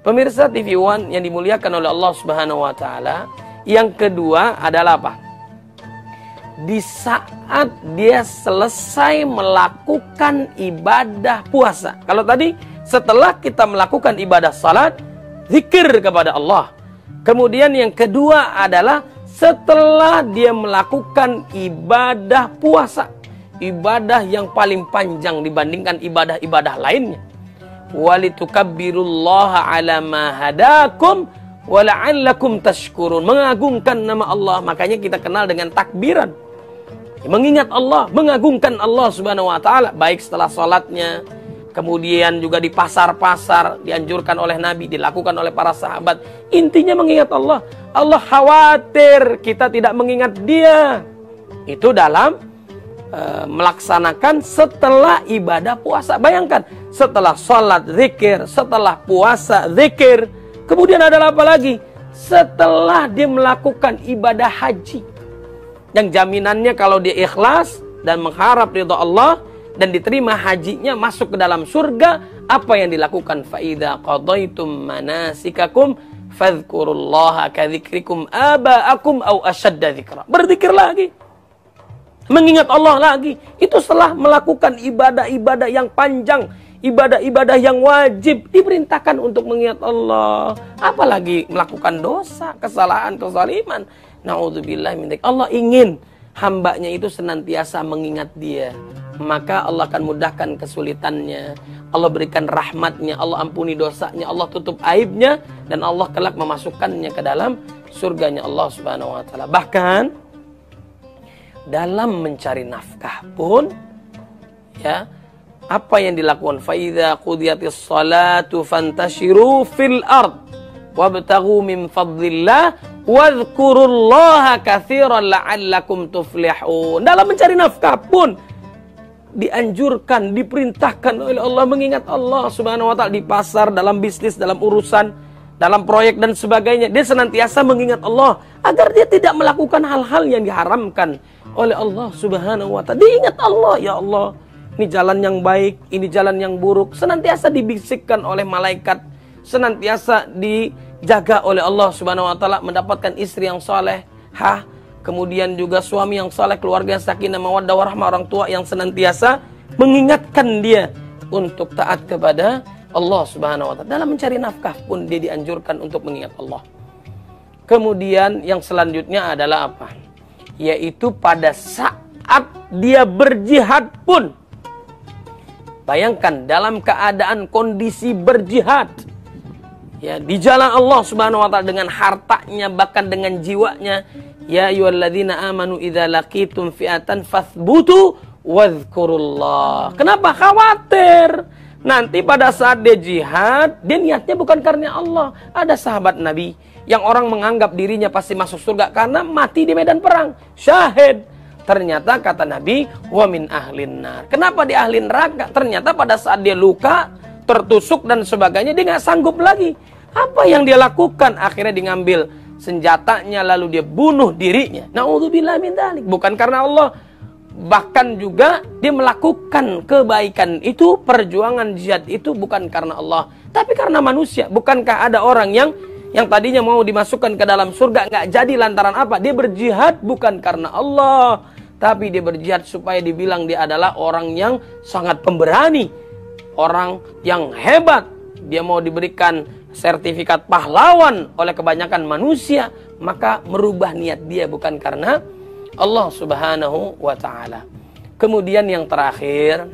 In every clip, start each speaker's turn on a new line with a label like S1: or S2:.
S1: Pemirsa TV One yang dimuliakan oleh Allah Subhanahu wa taala, yang kedua adalah apa? Di saat dia selesai melakukan ibadah puasa. Kalau tadi setelah kita melakukan ibadah salat, zikir kepada Allah. Kemudian yang kedua adalah setelah dia melakukan ibadah puasa. Ibadah yang paling panjang dibandingkan ibadah-ibadah lainnya. Walitukabbirullaha ala ma hadakum wa la'allakum tashkurun. Mengagungkan nama Allah, makanya kita kenal dengan takbiran. Mengingat Allah, mengagungkan Allah Subhanahu wa taala, baik setelah salatnya, kemudian juga di pasar-pasar dianjurkan oleh Nabi, dilakukan oleh para sahabat. Intinya mengingat Allah. Allah khawatir kita tidak mengingat Dia. Itu dalam melaksanakan setelah ibadah puasa. Bayangkan, setelah sholat zikir, setelah puasa zikir, kemudian adalah apa lagi? Setelah dia melakukan ibadah haji, yang jaminannya kalau dia ikhlas dan mengharap ridha Allah dan diterima hajinya, masuk ke dalam surga, apa yang dilakukan? Fa idza qadaitum manasikakum fadhkurullaha kadzikrikum aba'akum aw ashadda dzikra. Berzikir lagi, mengingat Allah lagi. Itu setelah melakukan ibadah-ibadah yang panjang, ibadah-ibadah yang wajib, diperintahkan untuk mengingat Allah. Apalagi melakukan dosa, kesalahan, kezaliman. Na'udzubillah min dzalik. Allah ingin hambanya itu senantiasa mengingat Dia. Maka Allah akan mudahkan kesulitannya. Allah berikan rahmatnya, Allah ampuni dosanya, Allah tutup aibnya, dan Allah kelak memasukkannya ke dalam surganya Allah Subhanahu wa taala. Bahkan dalam mencari nafkah pun, ya, apa yang dilakukan? Fa idza qudiyatis salatu fantashiru fil ard wabtaghu min fadlillah wadhkurullaha katsiran la'allakum tuflihun. Dalam mencari nafkah pun dianjurkan, diperintahkan oleh Allah mengingat Allah Subhanahu wa taala, di pasar, dalam bisnis, dalam urusan, dalam proyek dan sebagainya. Dia senantiasa mengingat Allah agar dia tidak melakukan hal-hal yang diharamkan oleh Allah Subhanahu wa taala. Diingat Allah, ya Allah, ini jalan yang baik, ini jalan yang buruk. Senantiasa dibisikkan oleh malaikat, senantiasa dijaga oleh Allah Subhanahu wa taala, mendapatkan istri yang salehah, kemudian juga suami yang saleh, keluarga yang sakinah mawaddah warahmah, orang tua yang senantiasa mengingatkan dia untuk taat kepada Allah Subhanahu wa taala. Dalam mencari nafkah pun dia dianjurkan untuk mengingat Allah. Kemudian yang selanjutnya adalah apa? Yaitu pada saat dia berjihad pun. Bayangkan dalam keadaan kondisi berjihad, ya, di jalan Allah Subhanahu wa taala, dengan hartanya, bahkan dengan jiwanya. Ya ayyuhalladzina amanu idza laqitum fi'atan fathbutu wadhkurullah. Kenapa? Khawatir nanti pada saat dia jihad, dia niatnya bukan karena Allah. Ada sahabat Nabi yang orang menganggap dirinya pasti masuk surga karena mati di medan perang, syahid. Ternyata kata Nabi, wa min ahlin nar. Kenapa di ahli neraka? Ternyata pada saat dia luka, tertusuk dan sebagainya, dia nggak sanggup lagi. Apa yang dia lakukan? Akhirnya dia ngambil senjatanya lalu dia bunuh dirinya. Na'udzubillah min dzalik. Bukan karena Allah. Bahkan juga dia melakukan kebaikan itu, perjuangan jihad itu bukan karena Allah, tapi karena manusia. Bukankah ada orang yang tadinya mau dimasukkan ke dalam surga nggak jadi lantaran apa? Dia berjihad bukan karena Allah, tapi dia berjihad supaya dibilang dia adalah orang yang sangat pemberani, orang yang hebat. Dia mau diberikan sertifikat pahlawan oleh kebanyakan manusia, maka merubah niat dia bukan karena Allah Subhanahu wa taala. Kemudian yang terakhir,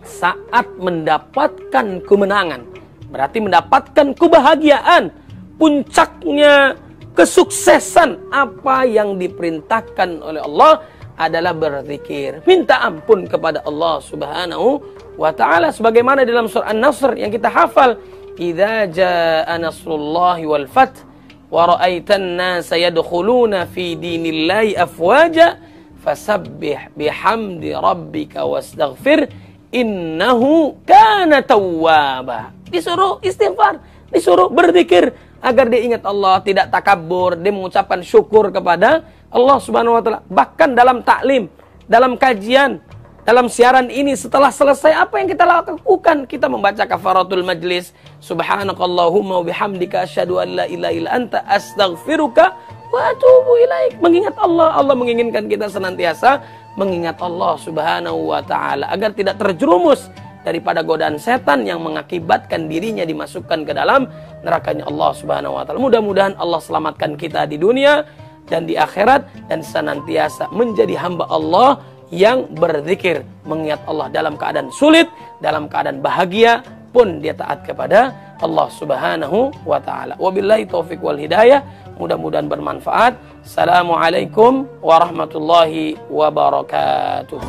S1: saat mendapatkan kemenangan, berarti mendapatkan kebahagiaan, puncaknya kesuksesan, apa yang diperintahkan oleh Allah adalah berzikir, minta ampun kepada Allah Subhanahu wa taala, sebagaimana dalam surah An-Nasr yang kita hafal, idza jaa nasrullahi wal fath wa ra'aitan nasa yadkhuluna fi dinillahi afwaja fasabbih bihamdi rabbika wastaghfir innahu kana tawwaba. Disuruh istighfar, disuruh berzikir agar dia ingat Allah, tidak takabur, dia mengucapkan syukur kepada Allah Subhanahu wa taala. Bahkan dalam taklim, dalam kajian, dalam siaran ini setelah selesai apa yang kita lakukan? Kita membaca kafaratul majlis. Subhanakallahumma wa bihamdika asyhadu an la ilaha illa anta astaghfiruka wa atubu ilaik. Mengingat Allah. Allah menginginkan kita senantiasa mengingat Allah Subhanahu wa taala agar tidak terjerumus daripada godaan setan yang mengakibatkan dirinya dimasukkan ke dalam nerakanya Allah Subhanahu wa taala. Mudah-mudahan Allah selamatkan kita di dunia dan di akhirat dan senantiasa menjadi hamba Allah yang berzikir, mengingat Allah dalam keadaan sulit, dalam keadaan bahagia pun dia taat kepada Allah Subhanahu wa taala. Wabillahi taufik wal hidayah. Mudah-mudahan bermanfaat. Assalamualaikum warahmatullahi wabarakatuh.